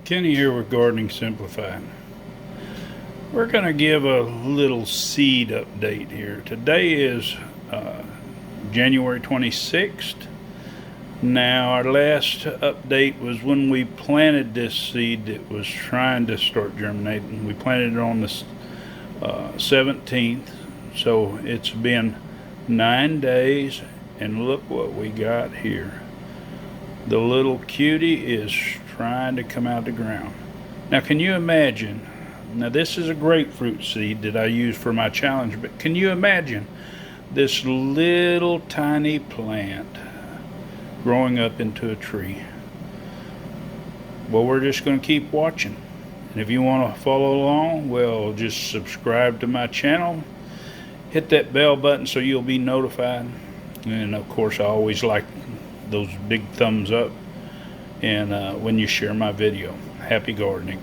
Kenny here with Gardening Simplified. We're going to give a little seed update here. Today is January 26th. Now, our last update was when we planted this seed that was trying to start germinating. We planted it on the 17th, so it's been 9 days, and look what we got here. The little cutie is trying to come out of the ground. Now, can you imagine? Now, this is a grapefruit seed that I use for my challenge, but can you imagine this little tiny plant growing up into a tree? Well, we're just going to keep watching. And if you want to follow along, well, just subscribe to my channel. Hit that bell button so you'll be notified. And of course, I always like those big thumbs up and when you share my video. Happy gardening.